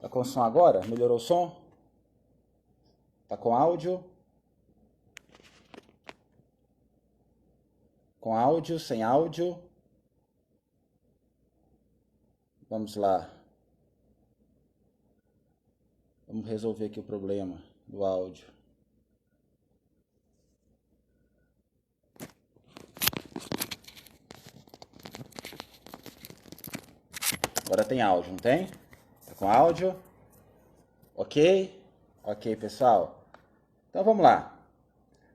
Tá com som agora? Melhorou o som? Tá com áudio? Com áudio, sem áudio? Vamos lá. Vamos resolver aqui o problema do áudio. Agora tem áudio, não tem? Tá com áudio? Ok? Ok, pessoal. Então vamos lá.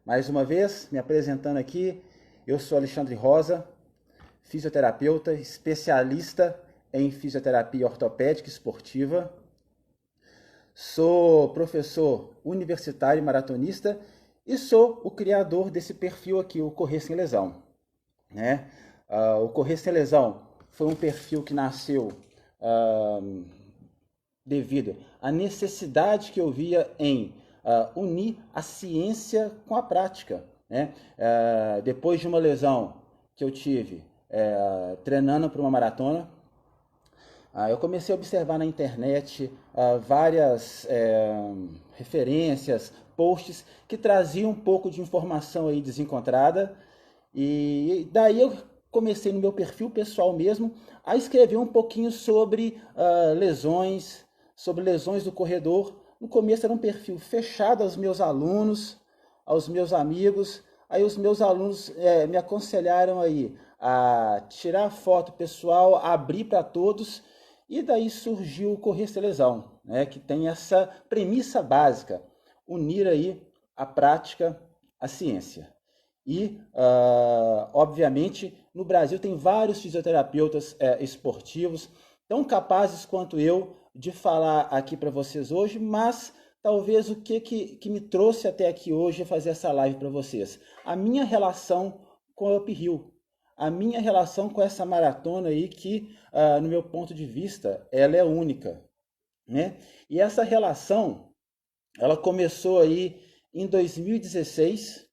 Mais uma vez, me apresentando aqui, eu sou Alexandre Rosa, fisioterapeuta, especialista em fisioterapia ortopédica esportiva. Sou professor universitário e maratonista e sou o criador desse perfil aqui, o Correr Sem Lesão. Né? O Correr Sem Lesão foi um perfil que nasceu devido à necessidade que eu via em unir a ciência com a prática. Né? Depois de uma lesão que eu tive treinando para uma maratona, eu comecei a observar na internet várias referências, posts que traziam um pouco de informação aí desencontrada, e daí eu comecei no meu perfil pessoal mesmo a escrever um pouquinho sobre lesões do corredor. No começo era um perfil fechado aos meus alunos, aos meus amigos. Aí os meus alunos me aconselharam aí a tirar foto pessoal, abrir para todos, e daí surgiu o Correr Sem Lesão, né, que tem essa premissa básica: unir aí a prática à ciência. E, obviamente, no Brasil tem vários fisioterapeutas esportivos, tão capazes quanto eu de falar aqui para vocês hoje, mas talvez o que me trouxe até aqui hoje é fazer essa live para vocês. A minha relação com o uphill, a minha relação com essa maratona aí que, no meu ponto de vista, ela é única, né? E essa relação, ela começou aí em 2016,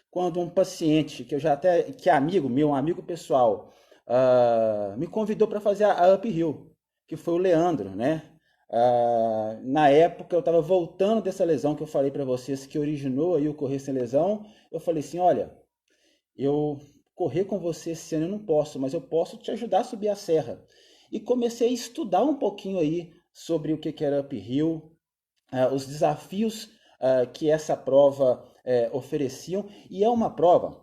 quando um paciente, que é amigo meu, um amigo pessoal, me convidou para fazer a uphill, que foi o Leandro, né? Na época eu estava voltando dessa lesão que eu falei para vocês, que originou aí o Correr Sem Lesão. Eu falei assim: olha, eu correr com você esse ano eu não posso, mas eu posso te ajudar a subir a serra. E comecei a estudar um pouquinho aí sobre o que era uphill, os desafios que essa prova ofereciam. E é uma prova,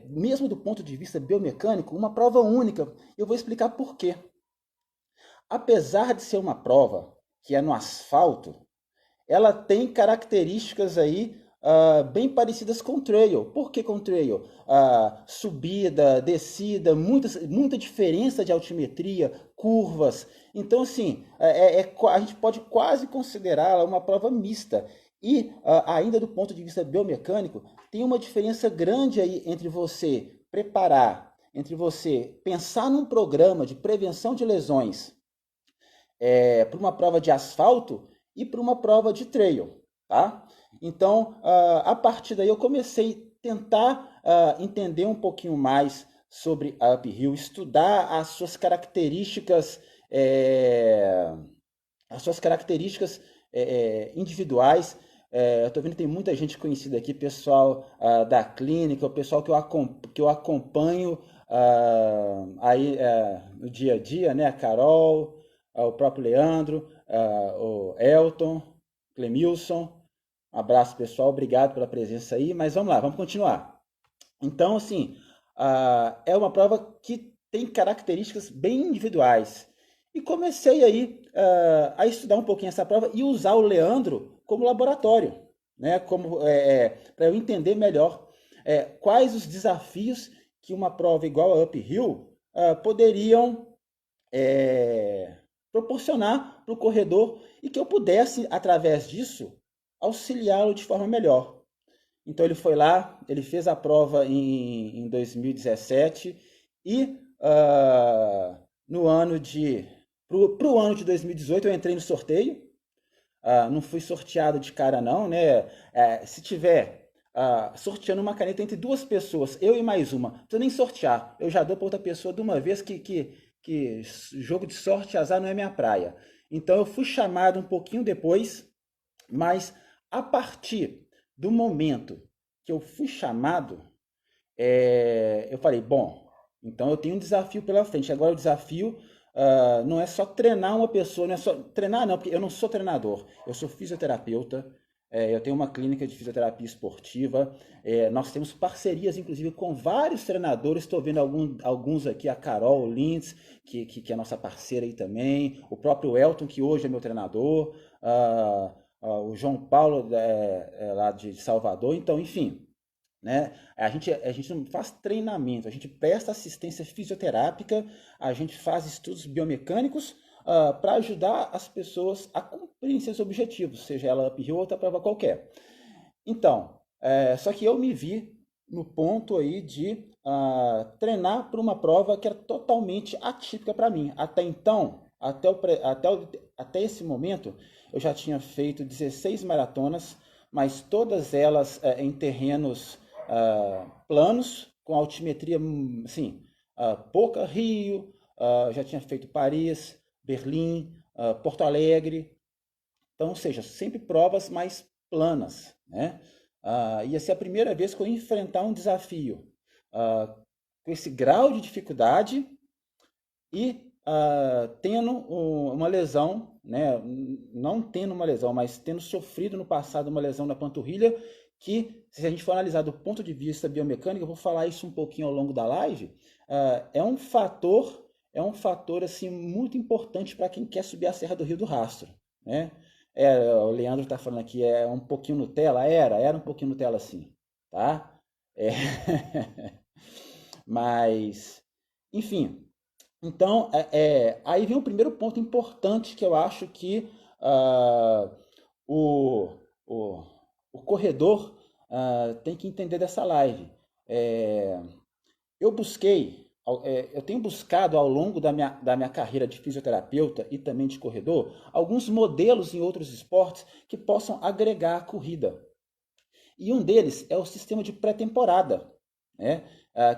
mesmo do ponto de vista biomecânico, uma prova única. Eu vou explicar por quê. Apesar de ser uma prova que é no asfalto, ela tem características aí bem parecidas com trail. Por que com trail? Subida, descida, muita diferença de altimetria, curvas. Então, assim, a gente pode quase considerá-la uma prova mista. E, ainda do ponto de vista biomecânico, tem uma diferença grande aí entre você preparar, entre você pensar num programa de prevenção de lesões para uma prova de asfalto e para uma prova de trail, tá? Então, a partir daí eu comecei a tentar entender um pouquinho mais sobre a uphill, estudar as suas características individuais. Eu estou vendo que tem muita gente conhecida aqui, pessoal da clínica, o pessoal que eu acompanho aí no dia a dia, né? A Carol, o próprio Leandro, o Elton, Clemilson. Um abraço, pessoal, obrigado pela presença aí, mas vamos lá, vamos continuar. Então, assim, é uma prova que tem características bem individuais. E comecei aí a estudar um pouquinho essa prova e usar o Leandro como laboratório, né? Para eu entender melhor quais os desafios que uma prova igual a uphill poderiam proporcionar para o corredor, e que eu pudesse, através disso, auxiliá-lo de forma melhor. Então ele foi lá, ele fez a prova em 2017 e no ano para o ano de 2018 eu entrei no sorteio. Não fui sorteado de cara não, né? Se tiver sorteando uma caneta entre duas pessoas, eu e mais uma, não precisa nem sortear, eu já dou para outra pessoa de uma vez, que jogo de sorte e azar não é minha praia. Então eu fui chamado um pouquinho depois, mas a partir do momento que eu fui chamado, eu falei, bom, então eu tenho um desafio pela frente. Agora o desafio não é só treinar uma pessoa, não é só treinar não, porque eu não sou treinador, eu sou fisioterapeuta, eu tenho uma clínica de fisioterapia esportiva, nós temos parcerias, inclusive, com vários treinadores, estou vendo alguns aqui, a Carol Lintz, que é nossa parceira aí também, o próprio Elton, que hoje é meu treinador, o João Paulo, lá de Salvador, então, enfim, né? A gente não faz treinamento, a gente presta assistência fisioterápica, a gente faz estudos biomecânicos para ajudar as pessoas a cumprirem seus objetivos, seja ela uphill ou outra prova qualquer. Então, só que eu me vi no ponto aí de treinar para uma prova que era totalmente atípica para mim. Até então, até esse momento, eu já tinha feito 16 maratonas, mas todas elas em terrenos planos, com altimetria, assim, pouca, Rio, já tinha feito Paris, Berlim, Porto Alegre, então, ou seja, sempre provas mais planas, né? Ia ser a primeira vez que eu ia enfrentar um desafio com esse grau de dificuldade e tendo uma lesão, né? Não tendo uma lesão, mas tendo sofrido no passado uma lesão na panturrilha, que, se a gente for analisar do ponto de vista biomecânico, eu vou falar isso um pouquinho ao longo da live, é um fator assim, muito importante para quem quer subir a Serra do Rio do Rastro, né? O Leandro está falando aqui, é um pouquinho Nutella? Era um pouquinho Nutella sim, tá? É. Mas, enfim, então, aí vem o primeiro ponto importante que eu acho que o, o, o corredor tem que entender dessa live. É, eu tenho buscado ao longo da minha carreira de fisioterapeuta e também de corredor, alguns modelos em outros esportes que possam agregar a corrida. E um deles é o sistema de pré-temporada, né?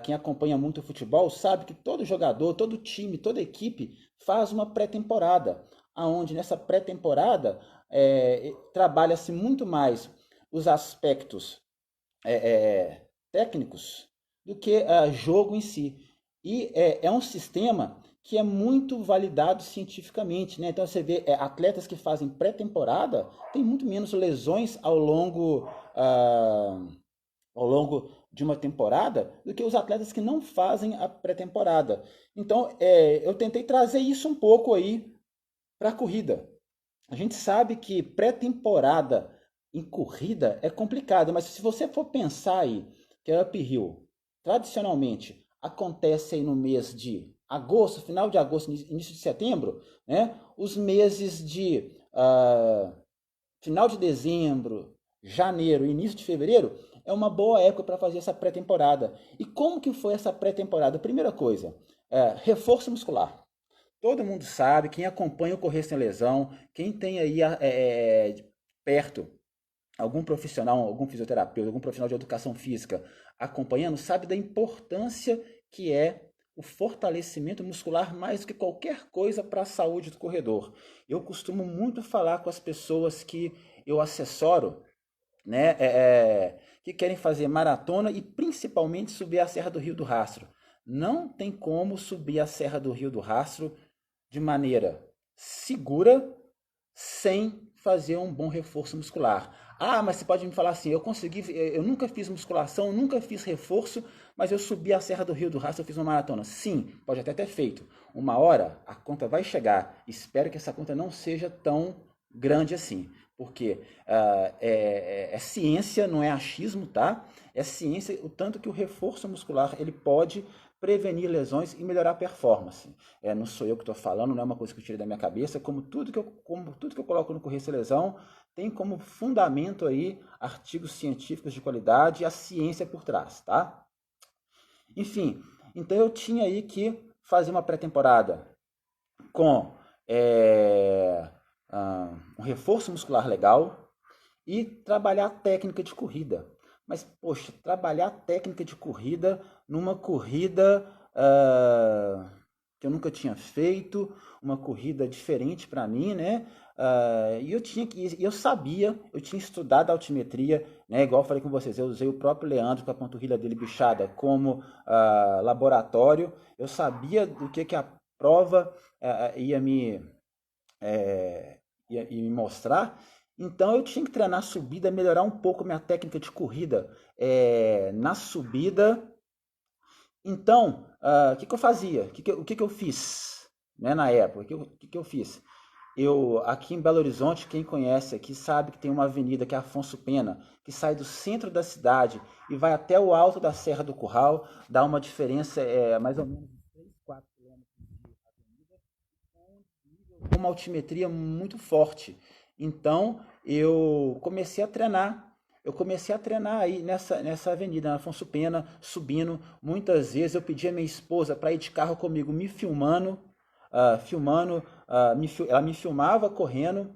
Quem acompanha muito o futebol sabe que todo jogador, todo time, toda equipe faz uma pré-temporada, aonde nessa pré-temporada trabalha-se muito mais os aspectos técnicos do que jogo em si. E é um sistema que é muito validado cientificamente, né? Então você vê atletas que fazem pré-temporada têm muito menos lesões ao longo de uma temporada do que os atletas que não fazem a pré-temporada. Então eu tentei trazer isso um pouco aí para a corrida. A gente sabe que pré-temporada em corrida é complicado, mas se você for pensar aí que a uphill tradicionalmente acontece aí no mês de agosto, final de agosto, início de setembro, né? Os meses de final de dezembro, janeiro, início de fevereiro é uma boa época para fazer essa pré-temporada. E como que foi essa pré-temporada? Primeira coisa, reforço muscular. Todo mundo sabe, quem acompanha o Correr Sem Lesão, quem tem aí perto algum profissional, algum fisioterapeuta, algum profissional de educação física acompanhando, sabe da importância que é o fortalecimento muscular mais do que qualquer coisa para a saúde do corredor. Eu costumo muito falar com as pessoas que eu assessoro, né, que querem fazer maratona e principalmente subir a Serra do Rio do Rastro. Não tem como subir a Serra do Rio do Rastro de maneira segura sem fazer um bom reforço muscular. Mas você pode me falar assim, eu nunca fiz musculação, nunca fiz reforço, mas eu subi a Serra do Rio do Rastro, eu fiz uma maratona. Sim, pode até ter feito. Uma hora a conta vai chegar. Espero que essa conta não seja tão grande assim, porque é ciência, não é achismo, tá? É ciência o tanto que o reforço muscular ele pode prevenir lesões e melhorar a performance. Não sou eu que estou falando, não é uma coisa que eu tirei da minha cabeça, como tudo que eu coloco no Correr Sem Lesão tem como fundamento aí artigos científicos de qualidade e a ciência por trás, tá? Enfim, então eu tinha aí que fazer uma pré-temporada com um reforço muscular legal e trabalhar a técnica de corrida. Mas, poxa, trabalhar a técnica de corrida numa corrida que eu nunca tinha feito, uma corrida diferente para mim, né? E eu sabia, eu tinha estudado altimetria, né? Igual eu falei com vocês, eu usei o próprio Leandro com a panturrilha dele bichada como laboratório. Eu sabia do que a prova ia ia me mostrar. Então eu tinha que treinar a subida, melhorar um pouco minha técnica de corrida na subida. Então, o que eu fazia? O que eu fiz, né, na época? Que eu fiz? Aqui em Belo Horizonte, quem conhece aqui sabe que tem uma avenida que é Afonso Pena, que sai do centro da cidade e vai até o alto da Serra do Curral, dá uma diferença mais ou menos de 3, 4 quilômetros de avenida, com uma altimetria muito forte. Então, eu comecei a treinar. Eu comecei a treinar aí nessa avenida, na Afonso Pena, subindo. Muitas vezes eu pedi a minha esposa para ir de carro comigo, me filmando, ela me filmava correndo.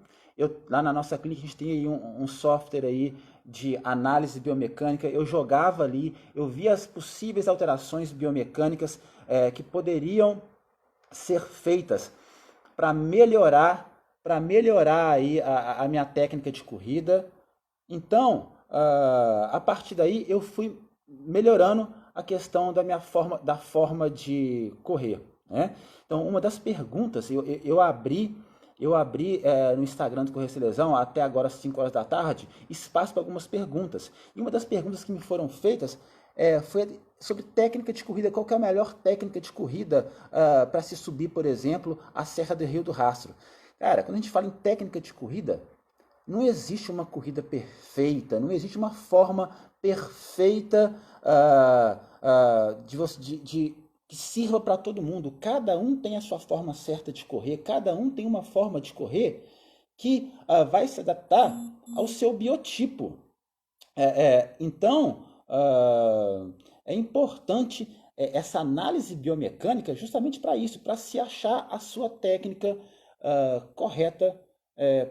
Lá na nossa clínica a gente tem aí um software aí de análise biomecânica. Eu jogava ali, eu via as possíveis alterações biomecânicas que poderiam ser feitas para melhorar aí a minha técnica de corrida. Então, a partir daí eu fui melhorando a questão da forma de correr, né? Então, uma das perguntas, eu abri no Instagram do Correr Sem Lesão, até agora às 5 horas da tarde, espaço para algumas perguntas. E uma das perguntas que me foram feitas foi sobre técnica de corrida. Qual que é a melhor técnica de corrida para se subir, por exemplo, a Serra do Rio do Rastro? Cara, quando a gente fala em técnica de corrida, não existe uma corrida perfeita, não existe uma forma perfeita que sirva para todo mundo. Cada um tem a sua forma certa de correr, cada um tem uma forma de correr que vai se adaptar ao seu biotipo. Então, é importante essa análise biomecânica justamente para isso, para se achar a sua técnica correta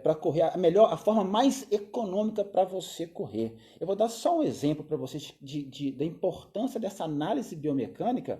para correr, a forma mais econômica para você correr. Eu vou dar só um exemplo para vocês da importância dessa análise biomecânica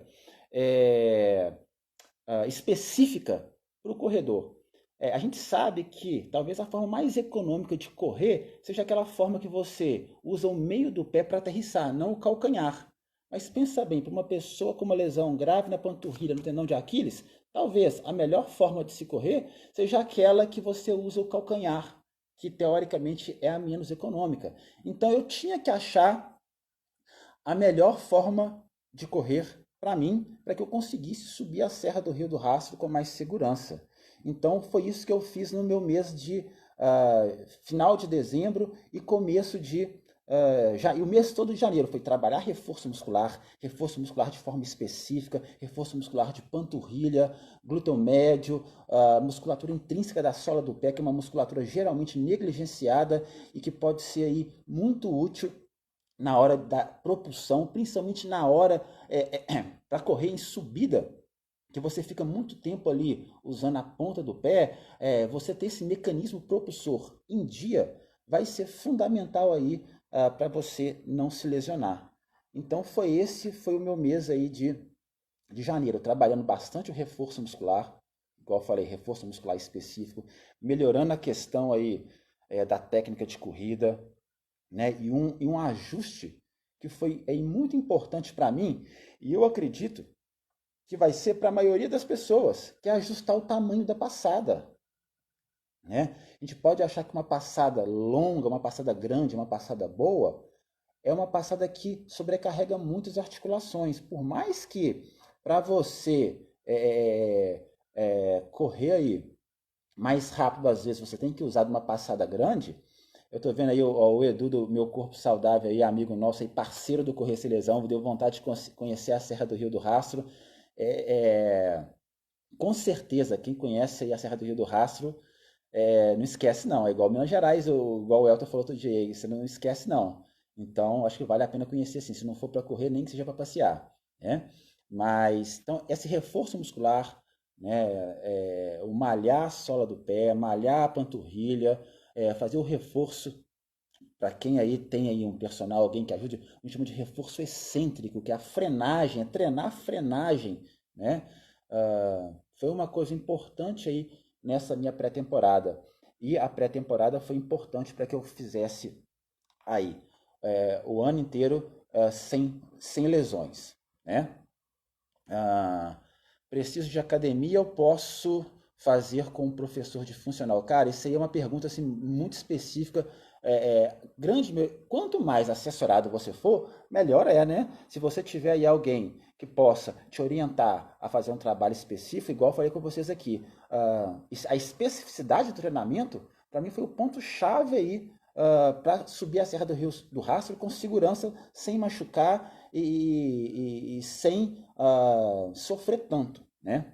específica para o corredor. A gente sabe que talvez a forma mais econômica de correr seja aquela forma que você usa o meio do pé para aterrissar, não o calcanhar. Mas pensa bem, para uma pessoa com uma lesão grave na panturrilha, no tendão de Aquiles, talvez a melhor forma de se correr seja aquela que você usa o calcanhar, que teoricamente é a menos econômica. Então eu tinha que achar a melhor forma de correr para mim, para que eu conseguisse subir a Serra do Rio do Rastro com mais segurança. Então foi isso que eu fiz no meu mês de final de dezembro e começo de e o mês todo de janeiro foi trabalhar reforço muscular de forma específica, reforço muscular de panturrilha, glúteo médio, musculatura intrínseca da sola do pé, que é uma musculatura geralmente negligenciada e que pode ser aí muito útil na hora da propulsão, principalmente na hora para correr em subida, que você fica muito tempo ali usando a ponta do pé, você ter esse mecanismo propulsor em dia vai ser fundamental aí para você não se lesionar. Então foi o meu mês aí de janeiro, trabalhando bastante o reforço muscular, igual eu falei, reforço muscular específico, melhorando a questão aí da técnica de corrida, né? E um ajuste que foi muito importante para mim, e eu acredito que vai ser para a maioria das pessoas, que é ajustar o tamanho da passada. Né? A gente pode achar que uma passada longa, uma passada grande, uma passada boa, é uma passada que sobrecarrega muitas articulações. Por mais que para você correr aí mais rápido, às vezes você tem que usar uma passada grande. Eu tô vendo aí o Edu do Meu Corpo Saudável, aí, amigo nosso, aí, parceiro do Correr Sem Lesão, deu vontade de conhecer a Serra do Rio do Rastro. Com certeza, quem conhece aí a Serra do Rio do Rastro, não esquece não. É igual Minas Gerais, igual o Elton falou outro dia, você não esquece não. Então, acho que vale a pena conhecer assim, se não for para correr, nem que seja para passear. Né? Mas, então, esse reforço muscular, né, o malhar a sola do pé, malhar a panturrilha, fazer o reforço para quem aí tem aí um personal, alguém que ajude, a gente chama de reforço excêntrico, que é a frenagem, é treinar a frenagem, né? foi uma coisa importante aí nessa minha pré-temporada. E a pré-temporada foi importante para que eu fizesse aí o ano inteiro sem lesões, né? Ah, preciso de academia, eu posso fazer com um professor de funcional? Cara, isso aí é uma pergunta assim, muito específica. Grande, quanto mais assessorado você for, melhor é, né? Se você tiver aí alguém que possa te orientar a fazer um trabalho específico, igual eu falei com vocês aqui, a especificidade do treinamento, para mim foi o ponto-chave aí para subir a Serra do Rio do Rastro com segurança, sem machucar e sem sofrer tanto, né?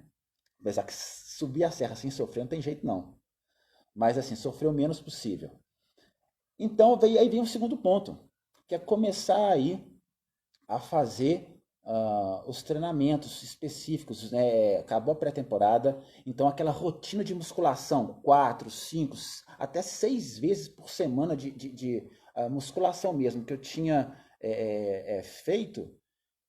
Apesar que subir a serra sem sofrer não tem jeito não. Mas assim, sofrer o menos possível. Então aí vem o segundo ponto, que é começar aí a fazer os treinamentos específicos, né? Acabou a pré-temporada, então aquela rotina de musculação, 4, 5, até 6 vezes por semana de musculação mesmo, que eu tinha feito,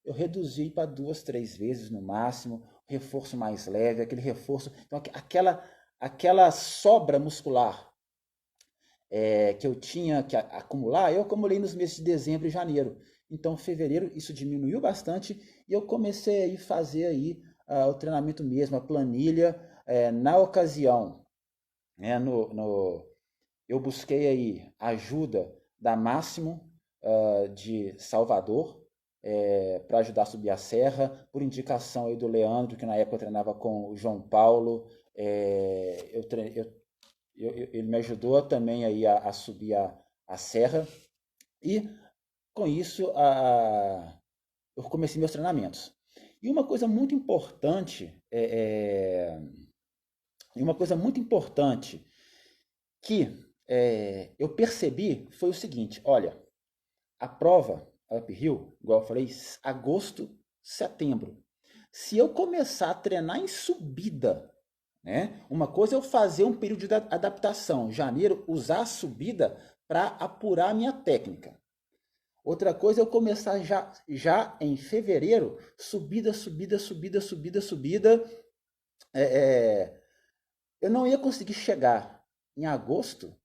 eu reduzi para 2, 3 vezes no máximo, reforço mais leve, aquele reforço, então aquela sobra muscular que eu tinha que acumular, eu acumulei nos meses de dezembro e janeiro. Então, fevereiro, isso diminuiu bastante e eu comecei a fazer aí o treinamento mesmo, a planilha. Na ocasião, né, eu busquei aí ajuda da Máximo de Salvador para ajudar a subir a serra, por indicação aí do Leandro, que na época eu treinava com o João Paulo. Ele me ajudou também aí a subir a serra e com isso eu comecei meus treinamentos. E uma coisa muito importante que eu percebi foi o seguinte: olha, a prova uphill, igual eu falei, agosto, setembro. Se eu começar a treinar em subida, né? Uma coisa é eu fazer um período de adaptação, janeiro, usar a subida para apurar a minha técnica. Outra coisa é eu começar já em fevereiro, subida, subida, subida, subida, subida. Eu não ia conseguir chegar em agosto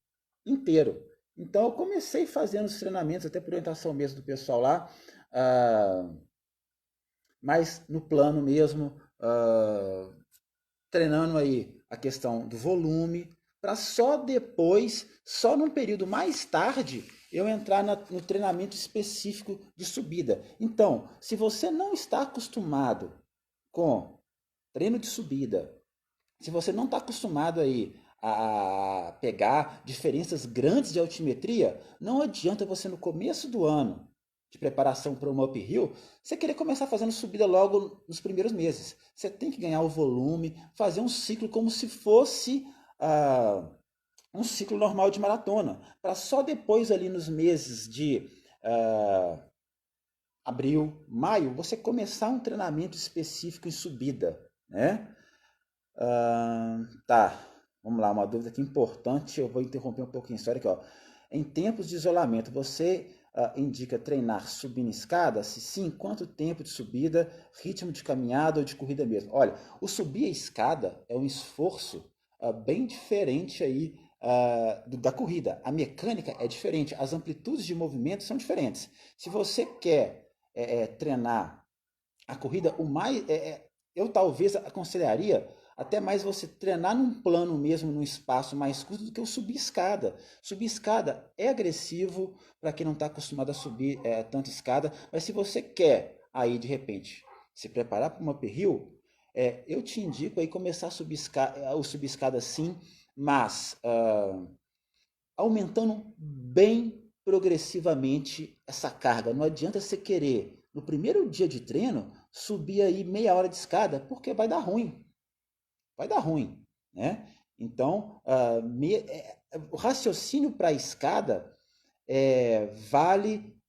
inteiro. Então eu comecei fazendo os treinamentos, até por orientação mesmo do pessoal lá, mas no plano mesmo, treinando aí a questão do volume, para só depois, só num período mais tarde, eu entrar no treinamento específico de subida. Então, se você não está acostumado com treino de subida, se você não está acostumado aí a pegar diferenças grandes de altimetria, não adianta você no começo do ano de preparação para uma uphill, você querer começar fazendo subida logo nos primeiros meses. Você tem que ganhar o volume, fazer um ciclo como se fosse um ciclo normal de maratona, para só depois ali nos meses de abril, maio, você começar um treinamento específico em subida, né? Tá, vamos lá, uma dúvida aqui importante, eu vou interromper um pouquinho a história aqui, ó. Em tempos de isolamento, você indica treinar subindo escada? Se sim, quanto tempo de subida, ritmo de caminhada ou de corrida mesmo? Olha, o subir a escada é um esforço bem diferente aí da corrida. A mecânica é diferente, as amplitudes de movimento são diferentes. Se você quer treinar a corrida, eu talvez aconselharia até mais você treinar num plano mesmo, num espaço mais curto, do que o subir escada. Subir escada é agressivo para quem não está acostumado a subir tanta escada, mas se você quer aí de repente se preparar para uma uphill, eu te indico aí começar a subir escada sim, mas aumentando bem progressivamente essa carga. Não adianta você querer no primeiro dia de treino subir aí meia hora de escada, porque vai dar ruim. Vai dar ruim, né? Então, o raciocínio para a escada vale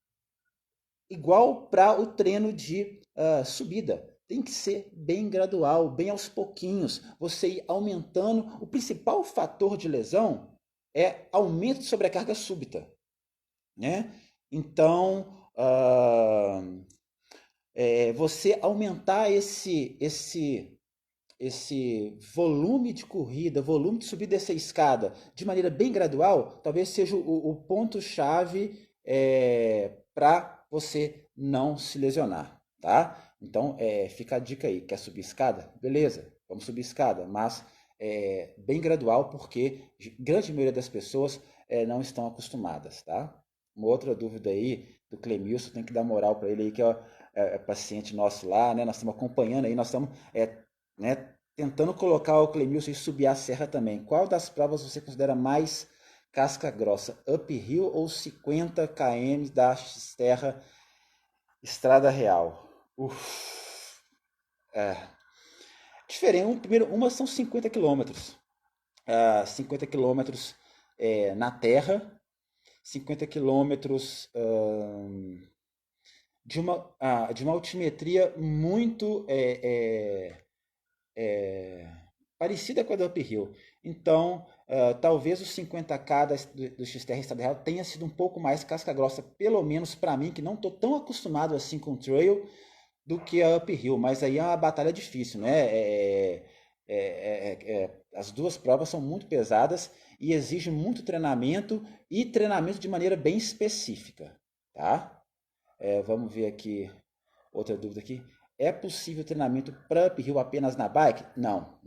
igual para o treino de subida. Tem que ser bem gradual, bem aos pouquinhos. Você ir aumentando. O principal fator de lesão é aumento de sobrecarga súbita, né? Então, você aumentar esse esse volume de corrida, volume de subir e descer a escada de maneira bem gradual, talvez seja o ponto-chave para você não se lesionar, tá? Então, fica a dica aí, quer subir escada? Beleza, vamos subir escada, mas bem gradual, porque a grande maioria das pessoas não estão acostumadas, tá? Uma outra dúvida aí do Clemilson, tem que dar moral para ele aí, que é paciente nosso lá, né? Nós estamos acompanhando aí, nós estamos né, tentando colocar o Clemilson e subir a serra também. Qual das provas você considera mais casca grossa? Uphill ou 50 km da Serra Estrada Real? Uf, diferente. Primeiro, uma são 50 quilômetros. 50 quilômetros na terra, 50 quilômetros de uma altimetria muito parecida com a do Uphill. Então, talvez o 50K do XTR Estrada Real tenha sido um pouco mais casca grossa, pelo menos para mim, que não estou tão acostumado assim com trail, do que a Uphill. Mas aí é uma batalha difícil, né? As duas provas são muito pesadas e exigem muito treinamento e treinamento de maneira bem específica, tá? Vamos ver aqui outra dúvida aqui. É possível treinamento para uphill apenas na bike? Não.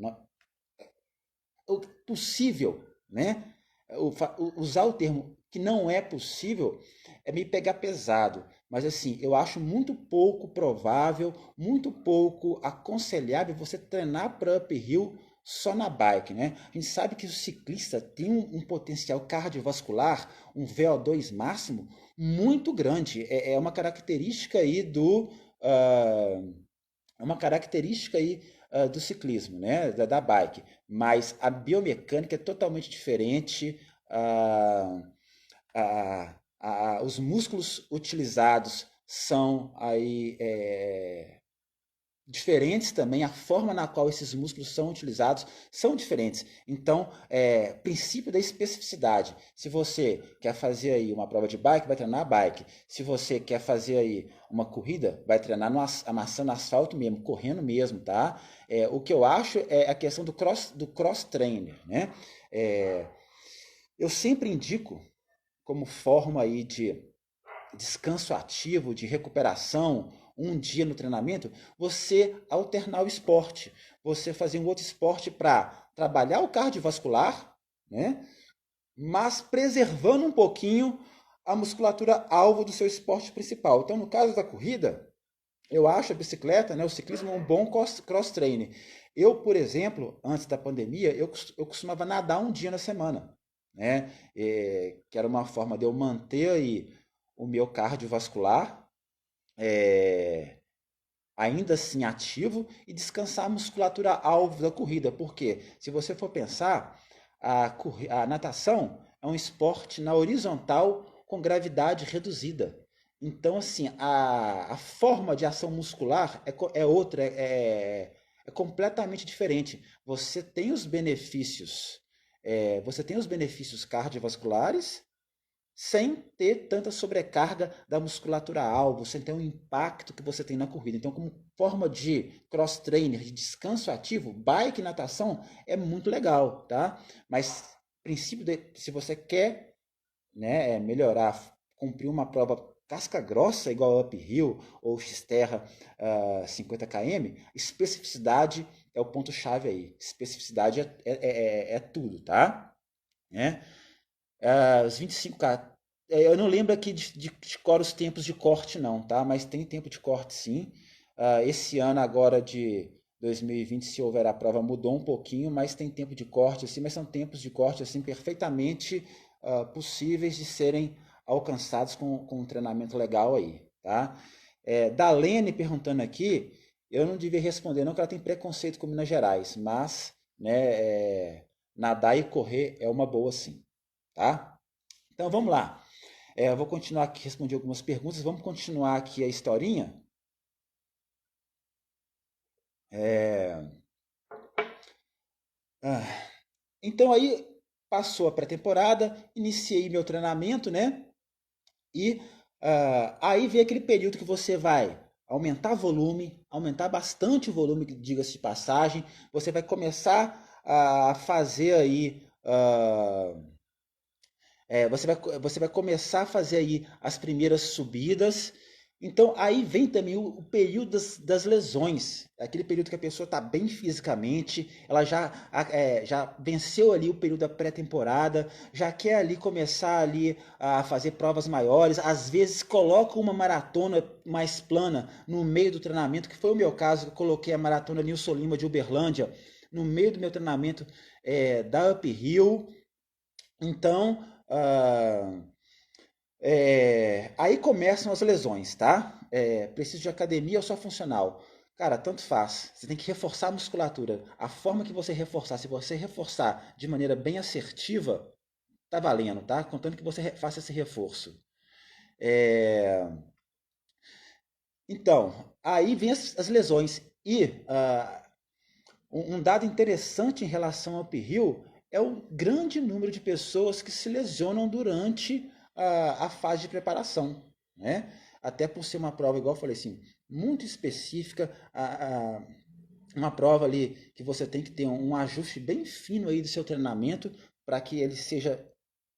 Possível, né? Usar o termo que não é possível é me pegar pesado. Mas assim, eu acho muito pouco provável, muito pouco aconselhável você treinar para uphill só na bike, né? A gente sabe que o ciclista tem um potencial cardiovascular, um VO2 máximo muito grande. É uma característica aí do ciclismo, né? Da bike. Mas a biomecânica é totalmente diferente. Os músculos utilizados são aí diferentes também, a forma na qual esses músculos são utilizados são diferentes. Então, princípio da especificidade. Se você quer fazer aí uma prova de bike, vai treinar a bike. Se você quer fazer aí uma corrida, vai treinar amassando asfalto mesmo, correndo mesmo, tá? O que eu acho é a questão do cross trainer, né? Eu sempre indico como forma aí de descanso ativo, de recuperação, um dia no treinamento, você alternar o esporte, você fazer um outro esporte para trabalhar o cardiovascular, né? Mas preservando um pouquinho a musculatura alvo do seu esporte principal. Então, no caso da corrida, eu acho a bicicleta, né, o ciclismo um bom cross-training. Eu, por exemplo, antes da pandemia, eu costumava nadar um dia na semana, né? Que era uma forma de eu manter aí o meu cardiovascular ainda assim ativo e descansar a musculatura alvo da corrida. Porque se você for pensar, a natação é um esporte na horizontal com gravidade reduzida. Então, assim, a forma de ação muscular é outra, é completamente diferente. Você tem os benefícios cardiovasculares sem ter tanta sobrecarga da musculatura alvo, sem ter um impacto que você tem na corrida. Então, como forma de cross-trainer, de descanso ativo, bike e natação é muito legal, tá? Mas, princípio, se você quer, né, melhorar, cumprir uma prova casca grossa, igual uphill ou Xterra 50 km, especificidade é o ponto-chave aí. Especificidade é tudo, tá? Os 25K. Eu não lembro aqui de cor os tempos de corte, não, tá? Mas tem tempo de corte, sim. Esse ano agora de 2020, se houver a prova, mudou um pouquinho, mas tem tempo de corte, assim, mas são tempos de corte assim, perfeitamente possíveis de serem alcançados com um treinamento legal aí, tá? Dalene perguntando aqui, eu não devia responder, não, que ela tem preconceito com Minas Gerais, mas né, nadar e correr é uma boa, sim. Tá? Então vamos lá. Eu vou continuar aqui, responder algumas perguntas. Vamos continuar aqui a historinha. Então aí passou a pré-temporada, iniciei meu treinamento, né? E aí vem aquele período que você vai aumentar volume, aumentar bastante o volume, diga-se de passagem. Você vai começar a fazer aí, você vai começar a fazer aí as primeiras subidas. Então aí vem também o período das lesões, aquele período que a pessoa está bem fisicamente, ela já venceu ali o período da pré-temporada, já quer ali começar ali a fazer provas maiores, às vezes coloca uma maratona mais plana no meio do treinamento, que foi o meu caso, que eu coloquei a maratona Nilson Lima de Uberlândia no meio do meu treinamento da Uphill. Então, aí começam as lesões, tá? Preciso de academia ou só funcional? Cara, tanto faz. Você tem que reforçar a musculatura. A forma que você reforçar, se você reforçar de maneira bem assertiva, tá valendo, tá? Contanto que você faça esse reforço. Então, aí vem as lesões. E um dado interessante em relação ao uphill é o grande número de pessoas que se lesionam durante a fase de preparação, né? Até por ser uma prova, igual eu falei assim, muito específica, uma prova ali que você tem que ter um ajuste bem fino aí do seu treinamento para que ele seja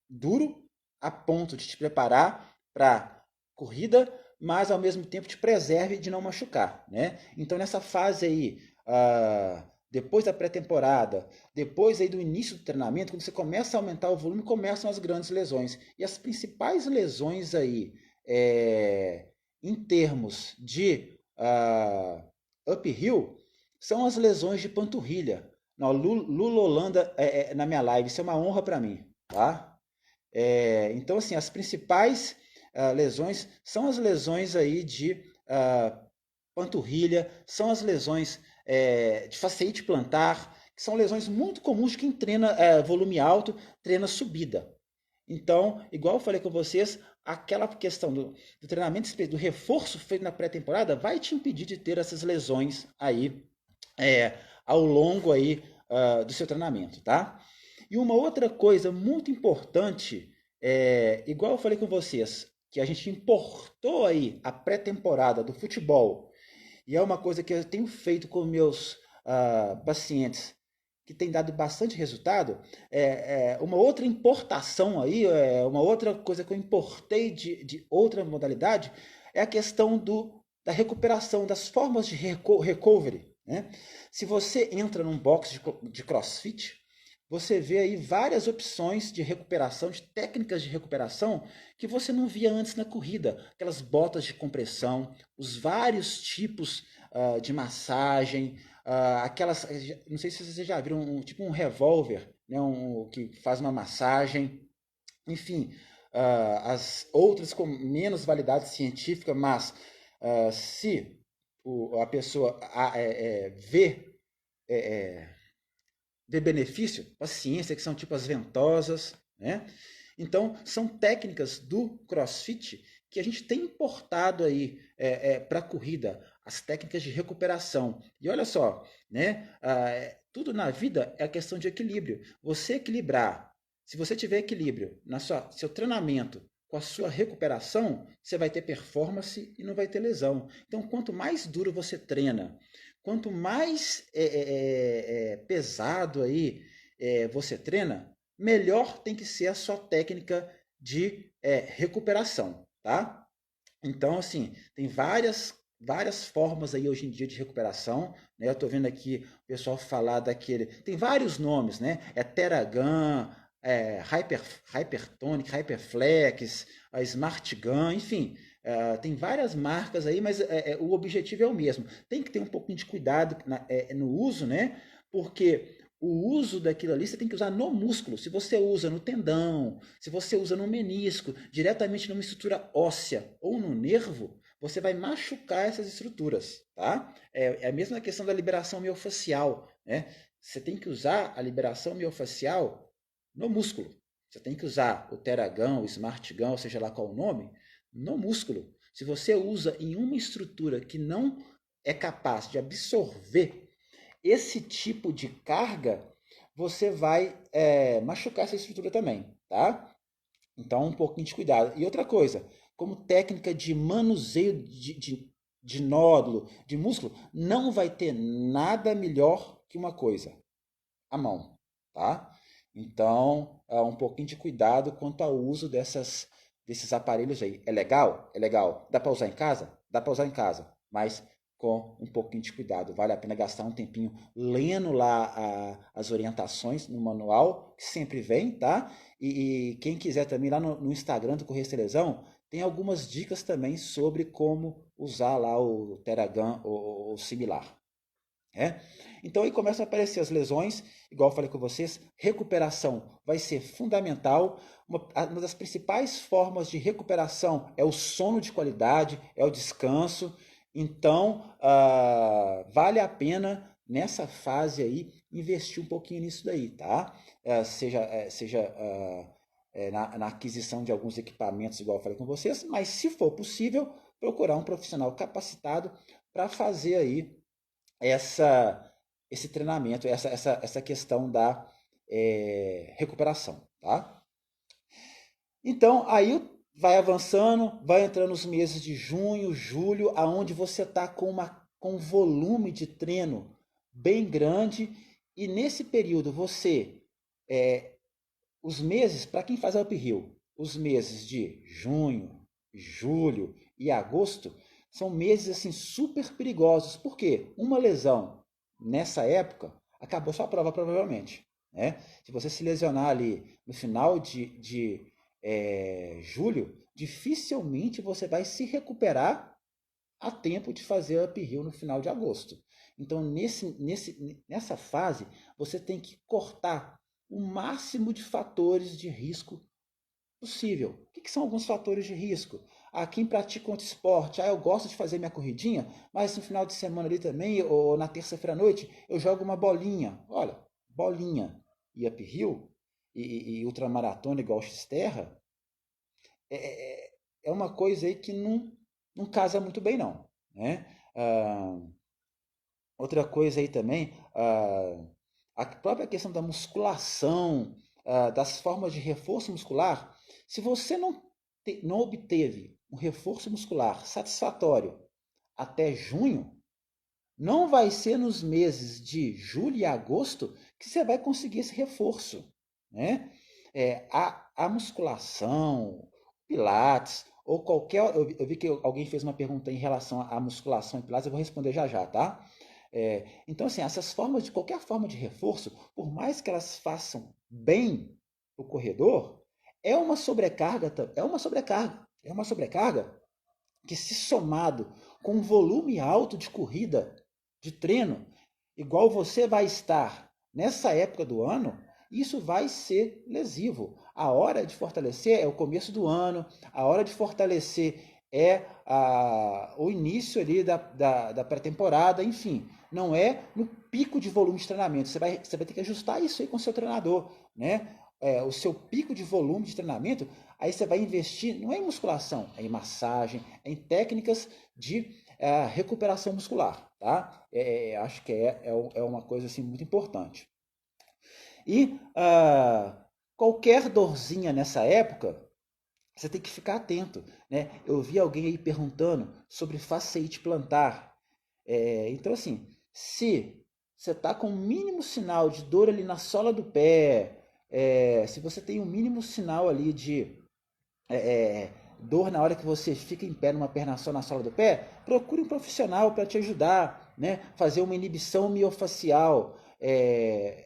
duro a ponto de te preparar para corrida, mas ao mesmo tempo te preserve de não machucar, né? Então nessa fase aí, depois da pré-temporada, depois aí do início do treinamento, quando você começa a aumentar o volume, começam as grandes lesões. E as principais lesões aí, em termos de uphill, são as lesões de panturrilha. Não, Lula Holanda na minha live, isso é uma honra para mim, tá? Então, assim, as principais lesões são as lesões aí de panturrilha, são as lesões de faciite plantar, que são lesões muito comuns de quem treina volume alto, treina subida. Então, igual eu falei com vocês, aquela questão do treinamento, do reforço feito na pré-temporada, vai te impedir de ter essas lesões aí ao longo aí do seu treinamento, tá? E uma outra coisa muito importante, igual eu falei com vocês, que a gente importou aí a pré-temporada do futebol, e é uma coisa que eu tenho feito com meus pacientes, que tem dado bastante resultado, uma outra importação aí, uma outra coisa que eu importei de outra modalidade, é a questão da recuperação, das formas de recovery, né? Se você entra num box de CrossFit, você vê aí várias opções de recuperação, de técnicas de recuperação que você não via antes na corrida. Aquelas botas de compressão, os vários tipos de massagem, aquelas, não sei se vocês já viram, tipo um revólver, né, que faz uma massagem, enfim, as outras com menos validade científica, mas se a pessoa vê de benefício para a ciência, que são tipo as ventosas, né? Então, são técnicas do CrossFit que a gente tem importado aí para a corrida, as técnicas de recuperação. E olha só, né? Tudo na vida é a questão de equilíbrio. Você equilibrar, se você tiver equilíbrio na seu treinamento com a sua recuperação, você vai ter performance e não vai ter lesão. Então, quanto mais duro você treina, quanto mais pesado aí você treina, melhor tem que ser a sua técnica de recuperação, tá? Então, assim, tem várias formas aí hoje em dia de recuperação, né? Eu tô vendo aqui o pessoal falar daquele, tem vários nomes, né? Theragun, Hypertonic, Hyperflex, a Smart Gun, enfim, tem várias marcas aí, mas o objetivo é o mesmo. Tem que ter um pouquinho de cuidado no uso, né? Porque o uso daquilo ali você tem que usar no músculo. Se você usa no tendão, se você usa no menisco, diretamente numa estrutura óssea ou no nervo, você vai machucar essas estruturas, tá? É a mesma questão da liberação miofascial, né? Você tem que usar a liberação miofascial no músculo. Você tem que usar o Theragun, o Smart Gun, ou seja lá qual o nome, no músculo. Se você usa em uma estrutura que não é capaz de absorver esse tipo de carga, você vai machucar essa estrutura também, tá? Então, um pouquinho de cuidado. E outra coisa, como técnica de manuseio de nódulo, de músculo, não vai ter nada melhor que uma coisa, a mão, tá? Então, um pouquinho de cuidado quanto ao uso desses aparelhos aí. É legal? É legal. Dá para usar em casa? Dá para usar em casa, mas com um pouquinho de cuidado. Vale a pena gastar um tempinho lendo lá as orientações no manual, que sempre vem, tá? E quem quiser também lá no Instagram do Correia Lesão, tem algumas dicas também sobre como usar lá o Theragun ou similar. É? Então aí começam a aparecer as lesões, igual eu falei com vocês, recuperação vai ser fundamental. Uma das principais formas de recuperação é o sono de qualidade, é o descanso. Então vale a pena nessa fase aí investir um pouquinho nisso daí, tá? Na aquisição de alguns equipamentos, igual eu falei com vocês, mas se for possível, procurar um profissional capacitado para fazer aí esse treinamento, essa questão da recuperação, tá? Então, aí vai avançando, vai entrando os meses de junho, julho, aonde você está com um volume de treino bem grande, e nesse período os meses, para quem faz uphill, os meses de junho, julho e agosto, são meses assim super perigosos. Por quê? Uma lesão nessa época acabou sua prova provavelmente. Né? Se você se lesionar ali no final de julho, dificilmente você vai se recuperar a tempo de fazer uphill no final de agosto. Então, nessa fase, você tem que cortar o máximo de fatores de risco possível. O que são alguns fatores de risco? Quem pratica outro esporte, eu gosto de fazer minha corridinha, mas no final de semana ali também, ou na terça-feira à noite, eu jogo uma bolinha. Olha, bolinha e uphill, e ultramaratona igual X-Terra, é uma coisa aí que não casa muito bem, não. Né? Outra coisa aí também, a própria questão da musculação, das formas de reforço muscular. Se você não obteve um reforço muscular satisfatório até junho, não vai ser nos meses de julho e agosto que você vai conseguir esse reforço. Né? A musculação, pilates, ou qualquer. Eu vi que alguém fez uma pergunta em relação à musculação e pilates, eu vou responder já já, tá? Então, assim, qualquer forma de reforço, por mais que elas façam bem o corredor, é uma sobrecarga, que, se somado com um volume alto de corrida, de treino, igual você vai estar nessa época do ano, isso vai ser lesivo. A hora de fortalecer é o começo do ano, a hora de fortalecer é o início ali da pré-temporada, enfim, não é no pico de volume de treinamento. Você vai ter que ajustar isso aí com o seu treinador, né? O seu pico de volume de treinamento, aí você vai investir, não é em musculação, é em massagem, é em técnicas de recuperação muscular, tá? Acho que é uma coisa assim muito importante. E qualquer dorzinha nessa época, você tem que ficar atento, né? Eu vi alguém aí perguntando sobre fasciite plantar. Então, assim, se você está com o mínimo sinal de dor ali na sola do pé, se você tem o mínimo sinal ali de dor na hora que você fica em pé numa perna só na sola do pé, procure um profissional para te ajudar, né? Fazer uma inibição miofacial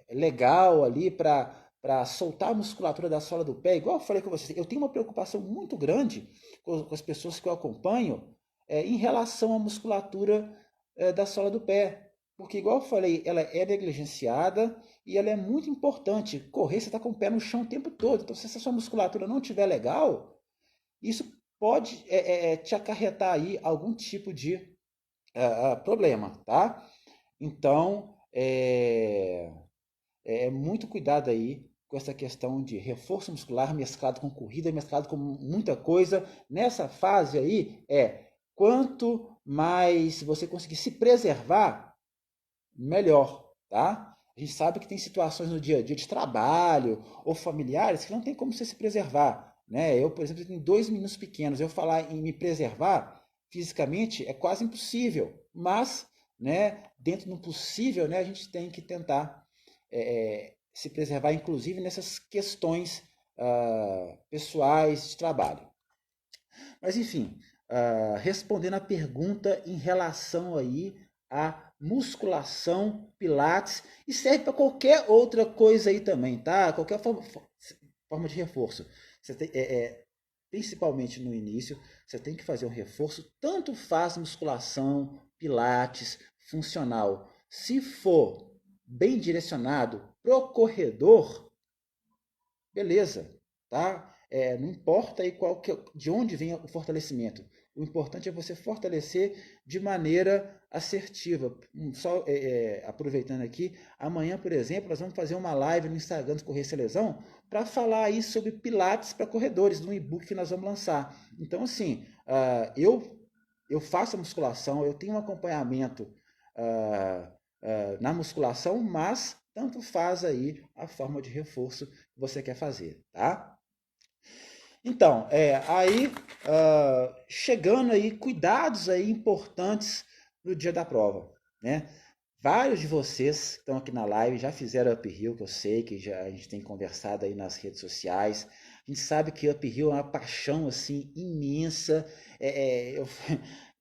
legal ali para soltar a musculatura da sola do pé. Igual eu falei com vocês, eu tenho uma preocupação muito grande com as pessoas que eu acompanho em relação à musculatura da sola do pé. Porque, igual eu falei, ela é negligenciada e ela é muito importante. Correr, você está com o pé no chão o tempo todo. Então, se essa sua musculatura não estiver legal, isso pode te acarretar aí algum tipo de problema, tá? Então, muito cuidado aí com essa questão de reforço muscular mesclado com corrida, mesclado com muita coisa. Nessa fase aí, quanto mais você conseguir se preservar, melhor, tá? A gente sabe que tem situações no dia a dia de trabalho ou familiares que não tem como você se preservar, né? Eu, por exemplo, tenho 2 meninos pequenos. Eu falar em me preservar fisicamente é quase impossível, mas, né, dentro do possível, né, a gente tem que tentar se preservar, inclusive nessas questões pessoais de trabalho. Mas enfim, respondendo a pergunta em relação aí à musculação, pilates, e serve para qualquer outra coisa aí também, tá? Qualquer forma de reforço. Você tem, principalmente no início, você tem que fazer um reforço, tanto faz musculação, pilates, funcional. Se for bem direcionado pro corredor, beleza, tá? Não importa aí de onde vem o fortalecimento. O importante é você fortalecer de maneira assertiva. Só aproveitando aqui, amanhã, por exemplo, nós vamos fazer uma live no Instagram do Correr Sem Lesão para falar aí sobre pilates para corredores, no e-book que nós vamos lançar. Então, assim, eu faço a musculação, eu tenho um acompanhamento na musculação, mas tanto faz aí a forma de reforço que você quer fazer, tá? Então, aí chegando aí, cuidados aí importantes no dia da prova, né? Vários de vocês que estão aqui na live já fizeram uphill, que eu sei que já a gente tem conversado aí nas redes sociais. A gente sabe que uphill é uma paixão assim imensa.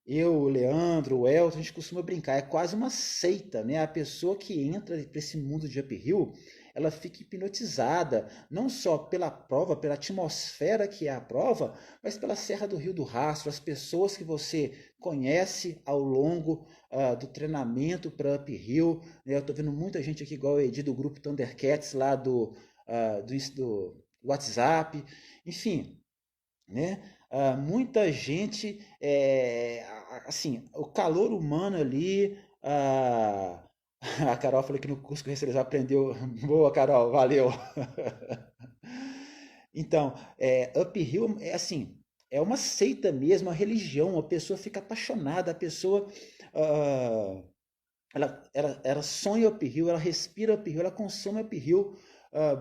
O Leandro, o Elton, a gente costuma brincar, é quase uma seita, né? A pessoa que entra para esse mundo de uphill, ela fica hipnotizada, não só pela prova, pela atmosfera que é a prova, mas pela Serra do Rio do Rastro, as pessoas que você conhece ao longo do treinamento para uphill. Né? Eu estou vendo muita gente aqui, igual o Edi do grupo Thundercats, lá do WhatsApp, enfim, né? Muita gente, assim, o calor humano ali, a Carol falou que no curso que você já aprendeu. Boa, Carol, valeu. Então, uphill é assim, é uma seita mesmo, uma religião, a pessoa fica apaixonada, a pessoa ela sonha uphill, ela respira uphill, ela consome uphill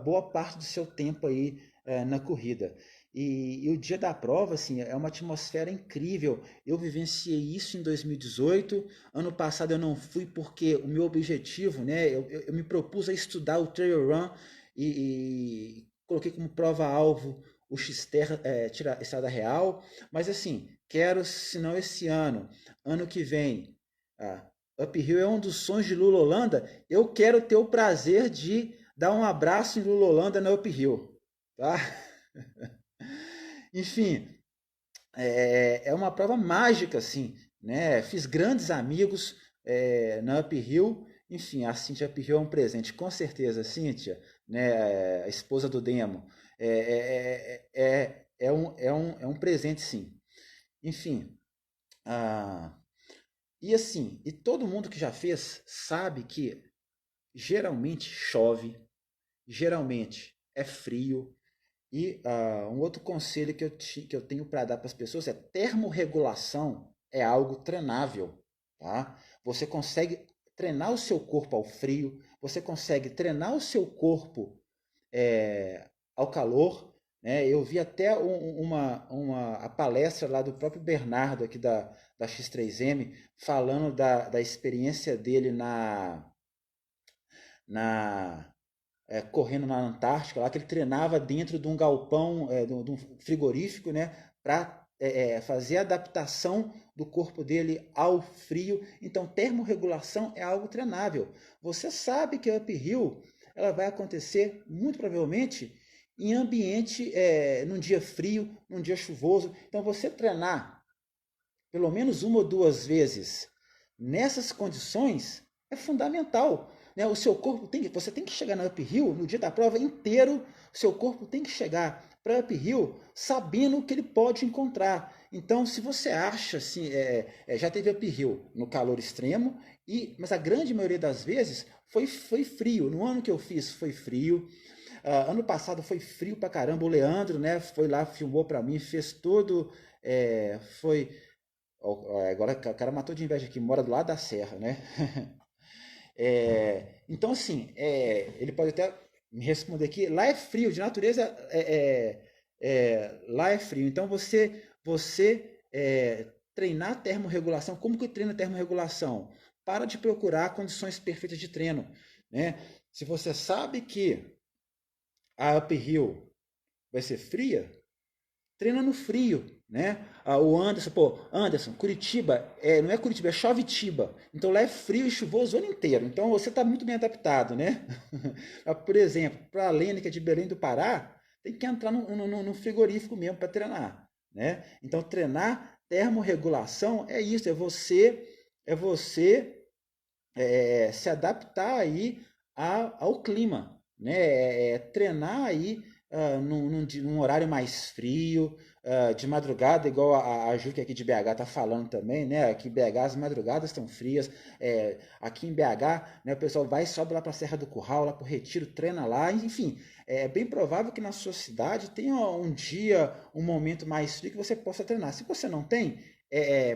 boa parte do seu tempo aí na corrida. E o dia da prova, assim, é uma atmosfera incrível. Eu vivenciei isso em 2018. Ano passado eu não fui porque o meu objetivo, né? Eu me propus a estudar o Trail Run e coloquei como prova-alvo o X-Terra, tirar Estrada Real. Mas assim, quero, se não esse ano, ano que vem, uphill é um dos sonhos de Lula Holanda. Eu quero ter o prazer de dar um abraço em Lula Holanda na uphill, tá? Enfim, é uma prova mágica, assim, né? Fiz grandes amigos na uphill. Enfim, a Cíntia Uphill é um presente, com certeza, Cíntia, né? A esposa do Demo. É um presente, sim. Enfim, e assim, e todo mundo que já fez sabe que geralmente chove, geralmente é frio, e um outro conselho que eu tenho para dar para as pessoas é termorregulação é algo treinável, tá? Você consegue treinar o seu corpo ao frio, você consegue treinar o seu corpo ao calor, né? Eu vi até a palestra lá do próprio Bernardo aqui da X3M falando da experiência dele na correndo na Antártica, lá que ele treinava dentro de um galpão, de um frigorífico, né, para fazer a adaptação do corpo dele ao frio. Então, termorregulação é algo treinável. Você sabe que a uphill ela vai acontecer muito provavelmente em ambiente, num dia frio, num dia chuvoso. Então, você treinar pelo menos uma ou duas vezes nessas condições é fundamental. Né? O seu corpo você tem que chegar na uphill no dia da prova inteiro. O seu corpo tem que chegar para uphill sabendo o que ele pode encontrar. Então, se você acha assim, já teve uphill no calor extremo, mas a grande maioria das vezes foi frio. No ano que eu fiz foi frio. Ano passado foi frio pra caramba. O Leandro, né, foi lá, filmou para mim, fez todo, foi agora o cara matou de inveja aqui, mora do lado da serra, né? Então, assim, ele pode até me responder aqui. Lá é frio, de natureza lá é frio. Então, você treinar termorregulação. Como que treina termorregulação? Para de procurar condições perfeitas de treino, né? Se você sabe que a uphill vai ser fria, treina no frio, né? O Anderson, Anderson, Curitiba, não é Curitiba, é Chovitiba. Então lá é frio e chuvoso o ano inteiro. Então você está muito bem adaptado, né? Por exemplo, para a Lene, que é de Belém do Pará, tem que entrar no frigorífico mesmo para treinar, né? Então treinar termorregulação é isso, é você se adaptar aí ao clima, né? Treinar aí num horário mais frio, de madrugada, igual a Ju que aqui de BH tá falando também, né? Aqui em BH as madrugadas estão frias, aqui em BH, né, o pessoal vai e sobe lá para a Serra do Curral, lá para o Retiro, treina lá, enfim, é bem provável que na sua cidade tenha um dia, um momento mais frio que você possa treinar. Se você não tem,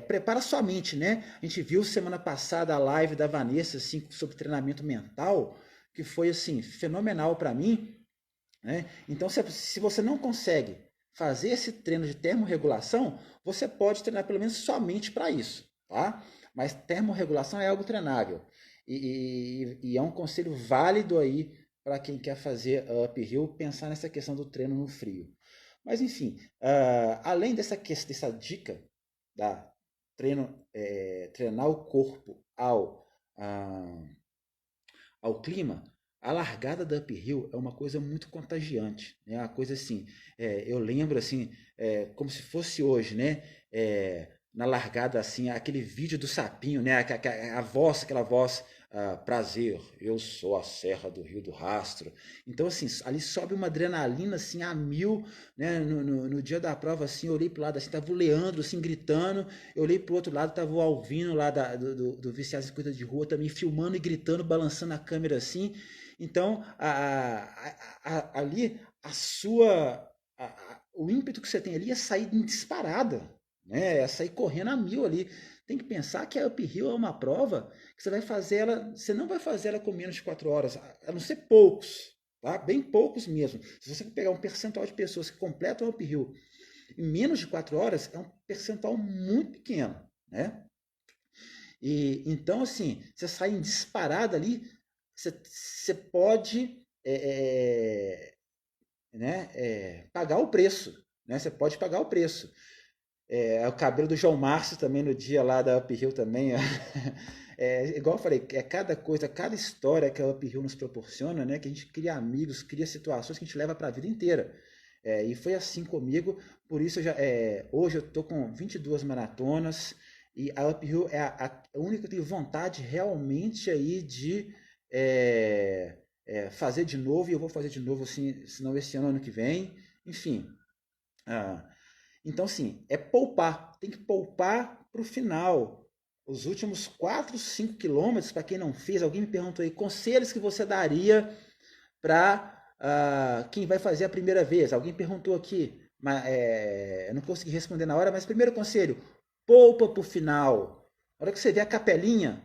prepara sua mente, né? A gente viu semana passada a live da Vanessa assim, sobre treinamento mental, que foi assim fenomenal para mim, né? Então, se você não consegue fazer esse treino de termorregulação, você pode treinar pelo menos somente para isso, tá? Mas termorregulação é algo treinável e é um conselho válido aí para quem quer fazer uphill, pensar nessa questão do treino no frio. Mas enfim, além dessa dica da treinar o corpo ao clima, a largada da uphill é uma coisa muito contagiante, né? Uma coisa assim, eu lembro assim, como se fosse hoje, né? Na largada assim, aquele vídeo do sapinho, né? Aquela voz, prazer, eu sou a Serra do Rio do Rastro. Então assim, ali sobe uma adrenalina assim a mil, né? No dia da prova assim, eu olhei pro lado assim, tava o Leandro assim gritando, eu olhei pro outro lado, tava o Alvino lá do Viciados em Coisa de Rua também filmando e gritando, balançando a câmera assim. Então, ali, o ímpeto que você tem ali é sair em disparada, né? É sair correndo a mil ali. Tem que pensar que a uphill é uma prova que você não vai fazer ela com menos de 4 horas, a não ser poucos, tá? Bem poucos mesmo. Se você pegar um percentual de pessoas que completam a uphill em menos de 4 horas, é um percentual muito pequeno, né? E então, assim, você sai em disparada ali, você pode né, pagar o preço. Né? Você pode pagar o preço. O cabelo do João Márcio também no dia lá da Uphill também. Igual eu falei, cada coisa, cada história que a Uphill nos proporciona, né, que a gente cria amigos, cria situações que a gente leva para a vida inteira. E foi assim comigo, por isso hoje eu estou com 22 maratonas, e a Uphill é a única que eu tenho vontade realmente aí de fazer de novo, e eu vou fazer de novo, assim, se não esse ano que vem, enfim. Então, assim, poupar, tem que poupar para o final. Os últimos 4, 5 quilômetros, para quem não fez, alguém me perguntou aí, conselhos que você daria para quem vai fazer a primeira vez? Alguém perguntou aqui, mas, eu não consegui responder na hora, mas primeiro conselho, poupa para o final. Na hora que você vê a capelinha,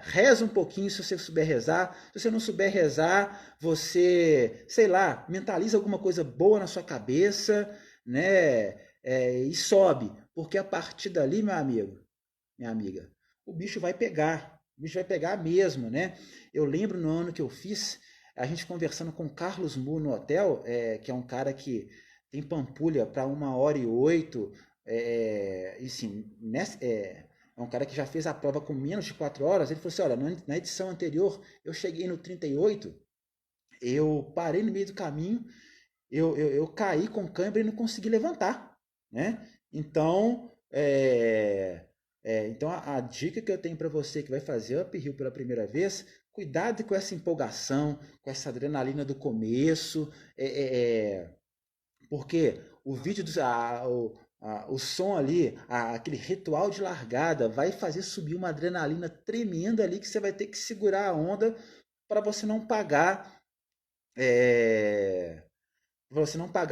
reza um pouquinho se você souber rezar. Se você não souber rezar, você, sei lá, mentaliza alguma coisa boa na sua cabeça, né? E sobe, porque a partir dali, meu amigo, minha amiga, o bicho vai pegar. O bicho vai pegar mesmo, né? Eu lembro no ano que eu fiz, a gente conversando com o Carlos Mu no hotel, que é um cara que tem Pampulha para 1h08, e assim, é um cara que já fez a prova com menos de 4 horas. Ele falou assim: olha, na edição anterior eu cheguei no 38, eu parei no meio do caminho, eu caí com cãibra e não consegui levantar, né? Então, então a dica que eu tenho para você que vai fazer uphill pela primeira vez, cuidado com essa empolgação, com essa adrenalina do começo, porque o vídeo o som ali, aquele ritual de largada vai fazer subir uma adrenalina tremenda ali que você vai ter que segurar a onda para você não pagar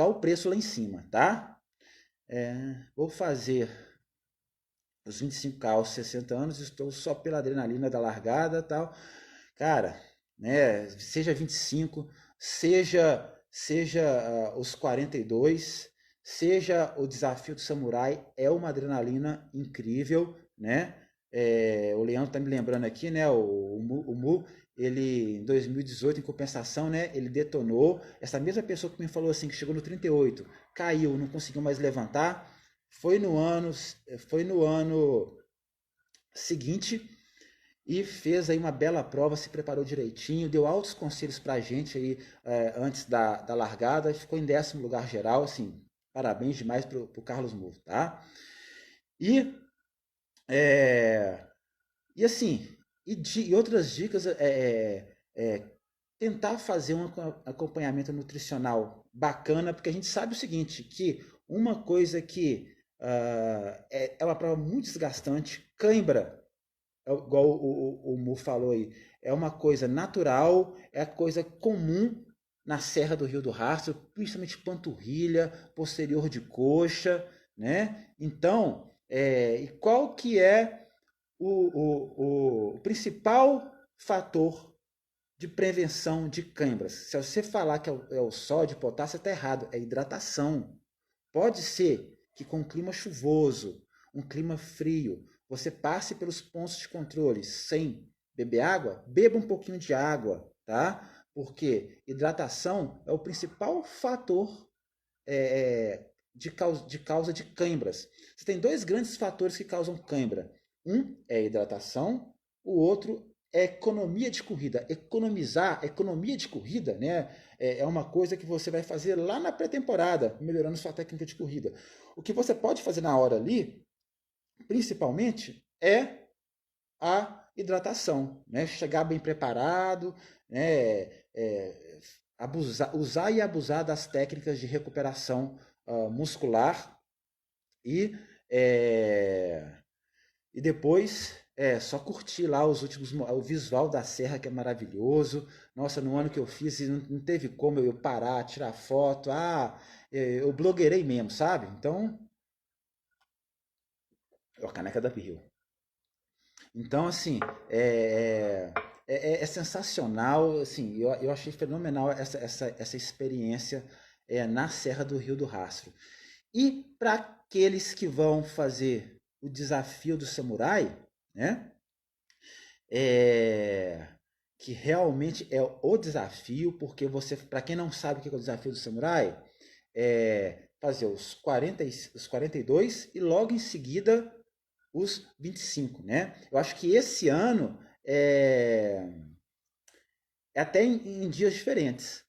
o preço lá em cima, tá? Vou fazer os 25K aos 60 anos, estou só pela adrenalina da largada, tal. Cara, né, seja 25, seja os 42, seja o desafio do samurai, é uma adrenalina incrível, né? O Leandro tá me lembrando aqui, né? O Mu, ele em 2018, em compensação, né? Ele detonou. Essa mesma pessoa que me falou assim, que chegou no 38, caiu, não conseguiu mais levantar. Foi no ano, foi no ano seguinte e fez aí uma bela prova, se preparou direitinho, deu altos conselhos para a gente aí antes da largada, ficou em 10º lugar geral, assim, parabéns demais pro Carlos Murro, tá? E, é, e assim, e outras dicas tentar fazer um acompanhamento nutricional bacana, porque a gente sabe o seguinte, que uma coisa que é uma prova muito desgastante, cãibra, igual o Mu falou aí, é uma coisa natural, é coisa comum na Serra do Rio do Rastro, principalmente panturrilha, posterior de coxa, né? Então, e qual que é o principal fator de prevenção de câimbras? Se você falar que é o sódio e potássio, está errado, é hidratação. Pode ser que com um clima chuvoso, um clima frio, você passe pelos pontos de controle sem beber água, beba um pouquinho de água, tá? Porque hidratação é o principal fator de causa de câimbras. Você tem dois grandes fatores que causam câimbra. Um é hidratação, o outro é economia de corrida. Economia de corrida, né? É uma coisa que você vai fazer lá na pré-temporada, melhorando sua técnica de corrida. O que você pode fazer na hora ali, principalmente, é a hidratação, né? Chegar bem preparado, né? Usar e abusar das técnicas de recuperação muscular e, é, e depois só curtir lá os últimos, o visual da serra que é maravilhoso. Nossa, no ano que eu fiz não teve como eu parar, tirar foto. Eu blogueirei mesmo, sabe? Então, a caneca da Pirril. Então, assim, é sensacional, assim, eu achei fenomenal essa experiência na Serra do Rio do Rastro. E para aqueles que vão fazer o desafio do samurai, né? Que realmente é o desafio, porque você, para quem não sabe o que é o desafio do samurai, é fazer os 42 e logo em seguida os 25, né? Eu acho que esse ano é até em dias diferentes,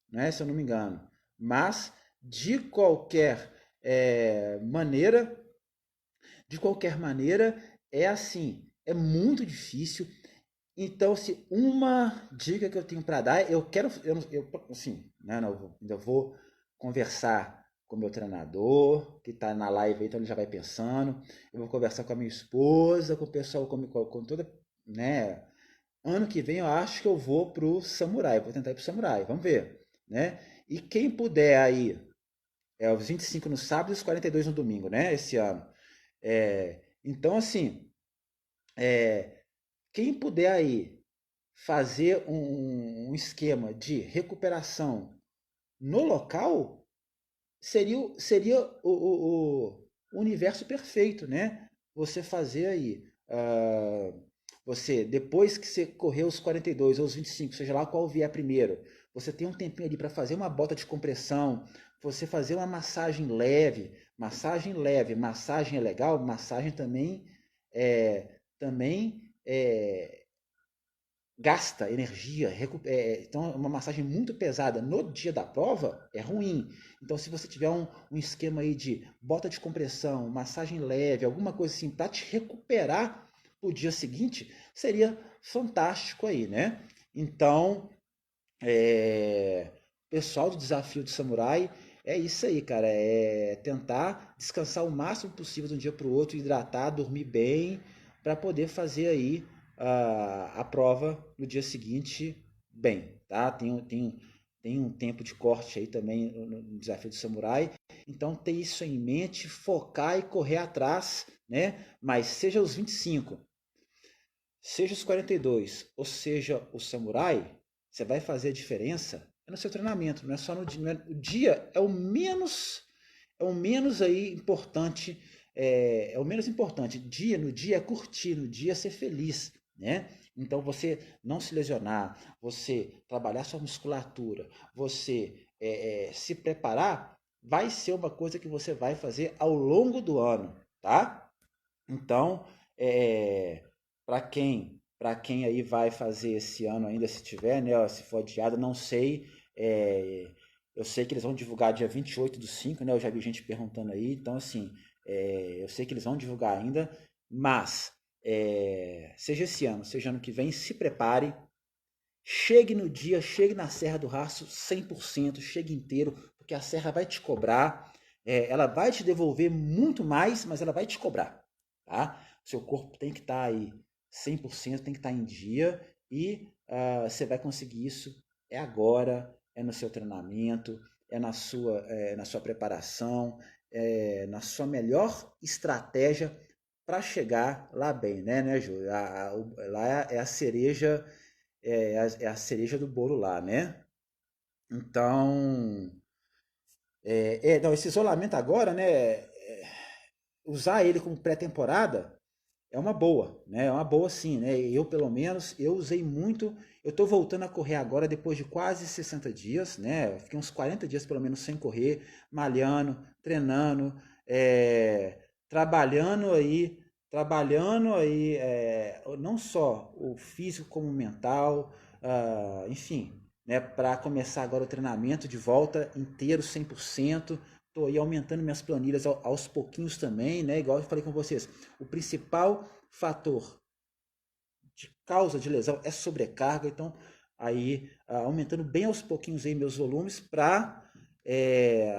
né? Se eu não me engano. Mas de qualquer maneira, é assim, é muito difícil. Então, se uma dica que eu tenho para dar, assim, né, ainda vou conversar com o meu treinador, que está na live aí, então ele já vai pensando. Eu vou conversar com a minha esposa, com o pessoal, com toda, né? Ano que vem eu acho que eu vou pro Samurai, vou tentar ir pro Samurai, vamos ver, né? E quem puder aí, os 25 no sábado e os 42 no domingo, né? Esse ano. Então, assim, quem puder aí fazer um esquema de recuperação no local, seria o universo perfeito, né? Você fazer aí, você, depois que você correu os 42 ou os 25, seja lá qual vier primeiro, você tem um tempinho ali para fazer uma bota de compressão, você fazer uma massagem leve, massagem é legal, massagem também gasta energia, então uma massagem muito pesada no dia da prova é ruim. Então se você tiver um esquema aí de bota de compressão, massagem leve, alguma coisa assim para te recuperar o dia seguinte, seria fantástico aí, né? Então, pessoal do desafio do samurai, é isso aí, cara, é tentar descansar o máximo possível de um dia para o outro, hidratar, dormir bem, para poder fazer aí a prova no dia seguinte bem, tá? Tem um tempo de corte aí também no desafio do samurai, então ter isso em mente, focar e correr atrás, né? Mas seja os 25, seja os 42, ou seja o samurai, você vai fazer a diferença no seu treinamento, não é só no dia. O dia é o menos aí importante, é o menos importante. Dia no dia é curtir, no dia é ser feliz, né? Então você não se lesionar, você trabalhar sua musculatura, você se preparar, vai ser uma coisa que você vai fazer ao longo do ano, tá? Então, para quem aí vai fazer esse ano ainda, se tiver, né, ó, se for adiado, não sei. Eu sei que eles vão divulgar dia 28/5, né? Eu já vi gente perguntando aí. Então, assim, eu sei que eles vão divulgar ainda, mas seja esse ano, seja ano que vem, se prepare. Chegue no dia, chegue na Serra do Rastro 100%, chegue inteiro, porque a Serra vai te cobrar, ela vai te devolver muito mais, mas ela vai te cobrar, tá? Seu corpo tem que estar aí 100%, tem que estar em dia e você vai conseguir isso agora, no seu treinamento, na sua preparação, na sua melhor estratégia para chegar lá bem, né, Júlio? Lá é a cereja é a cereja do bolo lá, né? Então, não, esse isolamento agora, né? Usar ele como pré-temporada é uma boa, né? É uma boa sim, né? Eu, pelo menos, eu usei muito. Eu tô voltando a correr agora depois de quase 60 dias, né? Fiquei uns 40 dias pelo menos sem correr, malhando, treinando, trabalhando aí, não só o físico como o mental, enfim, né? Para começar agora o treinamento de volta inteiro, 100%. Estou aí aumentando minhas planilhas aos pouquinhos também, né? Igual eu falei com vocês, o principal fator de causa de lesão é sobrecarga, então aí aumentando bem aos pouquinhos aí meus volumes para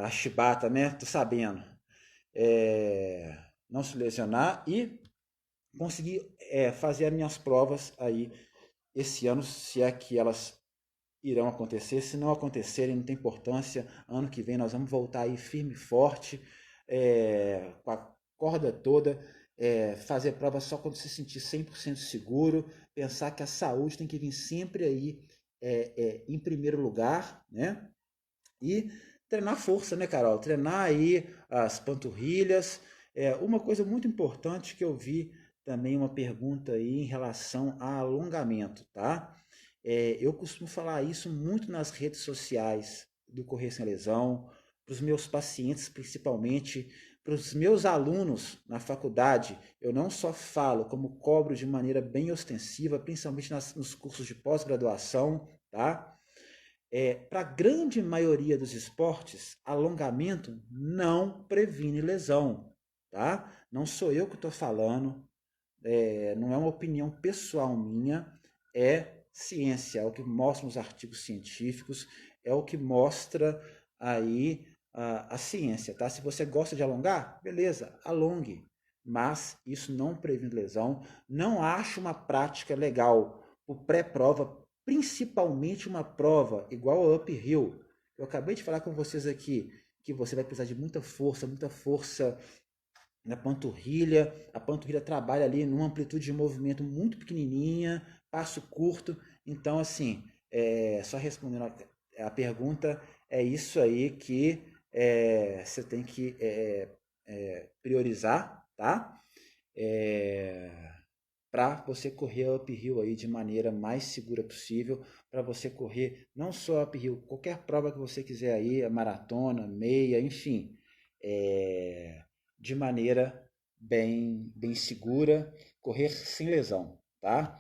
a chibata, né? Tô sabendo, não se lesionar e conseguir fazer as minhas provas aí esse ano, se é que elas irão acontecer. Se não acontecerem, não tem importância. Ano que vem nós vamos voltar aí firme e forte, com a corda toda, fazer prova só quando se sentir 100% seguro, pensar que a saúde tem que vir sempre aí em primeiro lugar, né? E treinar força, né, Carol? Treinar aí as panturrilhas. Uma coisa muito importante que eu vi também uma pergunta aí em relação a alongamento, tá? Eu costumo falar isso muito nas redes sociais do Correr Sem Lesão, para os meus pacientes principalmente, para os meus alunos na faculdade. Eu não só falo, como cobro de maneira bem ostensiva, principalmente nos cursos de pós-graduação, tá? Para a grande maioria dos esportes, alongamento não previne lesão, tá? Não sou eu que estou falando, não é uma opinião pessoal minha, é ciência, é o que mostram os artigos científicos, é o que mostra aí a ciência, tá? Se você gosta de alongar, beleza, alongue, mas isso não previne lesão. Não acho uma prática legal o pré-prova, principalmente uma prova igual a uphill. Eu acabei de falar com vocês aqui que você vai precisar de muita força na panturrilha. A panturrilha trabalha ali numa amplitude de movimento muito pequenininha, passo curto. Então, assim, só respondendo a pergunta, é isso aí que você tem que priorizar, tá? Para você correr uphill aí de maneira mais segura possível, para você correr não só uphill, qualquer prova que você quiser aí, a maratona, meia, enfim, de maneira bem segura, correr sem lesão, tá?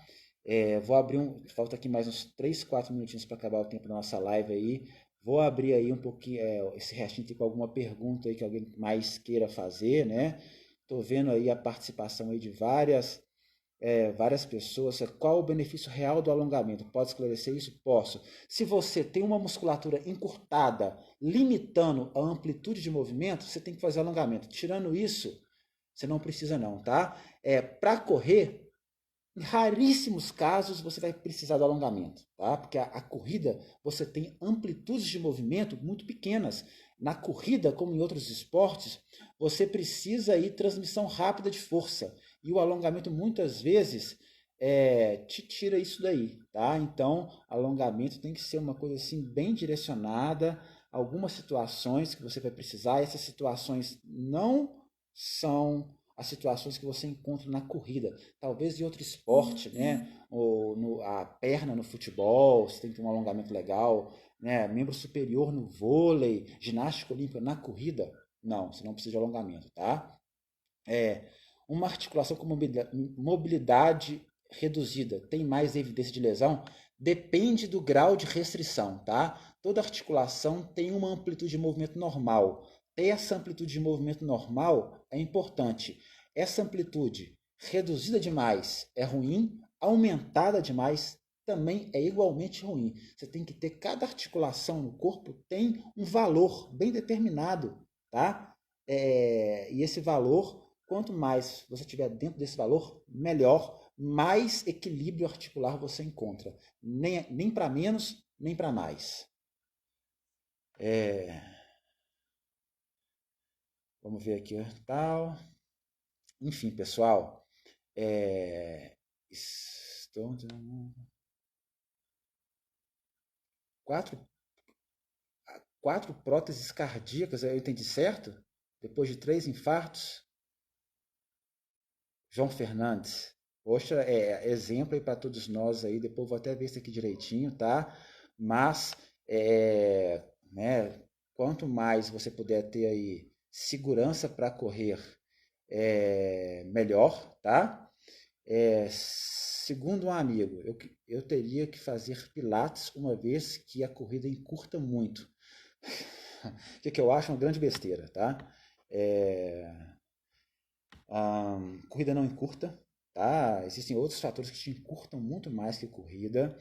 Vou abrir falta aqui mais uns 3, 4 minutinhos para acabar o tempo da nossa live aí. Vou abrir aí um pouquinho esse restinho com alguma pergunta aí que alguém mais queira fazer, né? Tô vendo aí a participação aí de várias pessoas. Qual o benefício real do alongamento? Pode esclarecer isso? Posso. Se você tem uma musculatura encurtada, limitando a amplitude de movimento, você tem que fazer alongamento. Tirando isso, você não precisa não, tá? Para correr, em raríssimos casos você vai precisar do alongamento, tá? Porque a corrida você tem amplitudes de movimento muito pequenas. Na corrida, como em outros esportes, você precisa aí transmissão rápida de força. E o alongamento muitas vezes te tira isso daí, tá? Então, alongamento tem que ser uma coisa assim bem direcionada, algumas situações que você vai precisar. Essas situações não são as situações que você encontra na corrida, talvez em outro esporte, né? Ou a perna no futebol, você tem que ter um alongamento legal, né? Membro superior no vôlei, ginástica olímpica na corrida, não, você não precisa de alongamento, tá? Uma articulação com mobilidade reduzida tem mais evidência de lesão? Depende do grau de restrição, tá? Toda articulação tem uma amplitude de movimento normal. Ter essa amplitude de movimento normal é importante. Essa amplitude reduzida demais é ruim, aumentada demais também é igualmente ruim. Você tem que ter, cada articulação no corpo tem um valor bem determinado, tá? E esse valor, quanto mais você tiver dentro desse valor, melhor, mais equilíbrio articular você encontra. Nem para menos, nem para mais. Vamos ver aqui, tal. Enfim, pessoal, quatro próteses cardíacas, eu entendi certo? Depois de 3 infartos. João Fernandes. Poxa, exemplo aí para todos nós aí. Depois vou até ver isso aqui direitinho, tá? Mas, né, quanto mais você puder ter aí segurança para correr, melhor, tá? Segundo um amigo, eu teria que fazer pilates uma vez que a corrida encurta muito. O que eu acho uma grande besteira, tá? Corrida não encurta, tá? Existem outros fatores que te encurtam muito mais que corrida.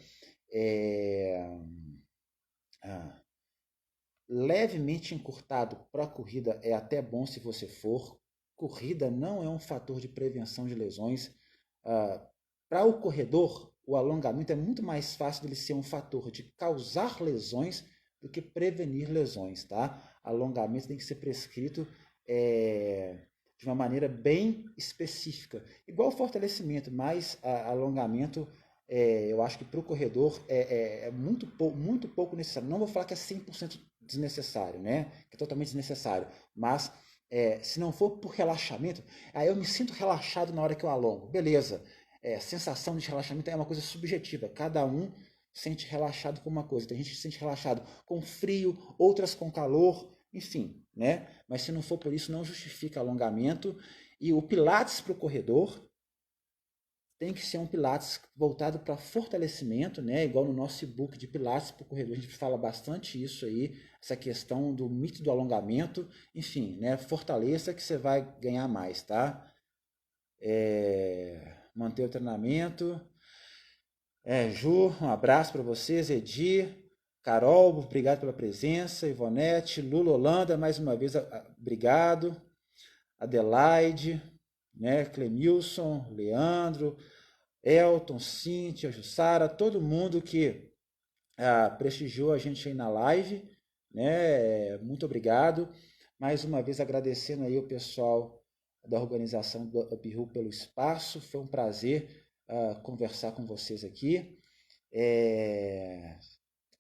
Levemente encurtado para a corrida é até bom se você for. Corrida não é um fator de prevenção de lesões. Para o corredor, o alongamento é muito mais fácil dele ser um fator de causar lesões do que prevenir lesões, tá? Alongamento tem que ser prescrito de uma maneira bem específica. Igual fortalecimento, mas alongamento, eu acho que para o corredor é muito pouco necessário. Não vou falar que é 100% desnecessário, né? Que é totalmente desnecessário. Mas se não for por relaxamento, aí eu me sinto relaxado na hora que eu alongo. Beleza. Sensação de relaxamento é uma coisa subjetiva. Cada um sente relaxado com uma coisa. Tem gente que se sente relaxado com frio, outras com calor, enfim, né? Mas se não for por isso, não justifica alongamento. E o Pilates para o corredor tem que ser um Pilates voltado para fortalecimento, né? Igual no nosso e-book de Pilates para o corredor, a gente fala bastante isso aí, essa questão do mito do alongamento. Enfim, né? Fortaleça que você vai ganhar mais, tá? Manter o treinamento. Ju, um abraço para vocês, Edi, Carol, obrigado pela presença, Ivonete, Lula Holanda, mais uma vez, obrigado, Adelaide, né, Clemilson, Leandro, Elton, Cíntia, Jussara, todo mundo que prestigiou a gente aí na live, né, muito obrigado, mais uma vez agradecendo aí o pessoal da organização do UpRu pelo espaço, foi um prazer conversar com vocês aqui.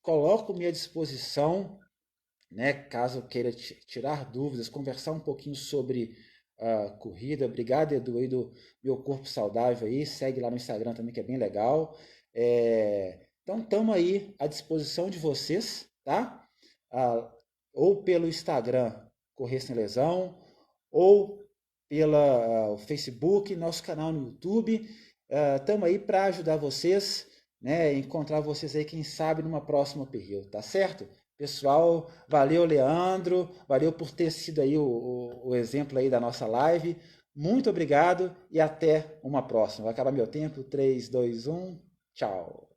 Coloco-me à disposição, né, caso queira tirar dúvidas, conversar um pouquinho sobre corrida. Obrigado, Edu, aí do Meu Corpo Saudável aí, segue lá no Instagram também, que é bem legal. Então, estamos aí à disposição de vocês, tá? Ou pelo Instagram, Correr Sem Lesão, ou pelo Facebook, nosso canal no YouTube. Estamos aí para ajudar vocês, né? Encontrar vocês aí, quem sabe, numa próxima UpRu, tá certo? Pessoal, valeu, Leandro, valeu por ter sido aí o exemplo aí da nossa live. Muito obrigado e até uma próxima. Vai acabar meu tempo. 3, 2, 1, tchau.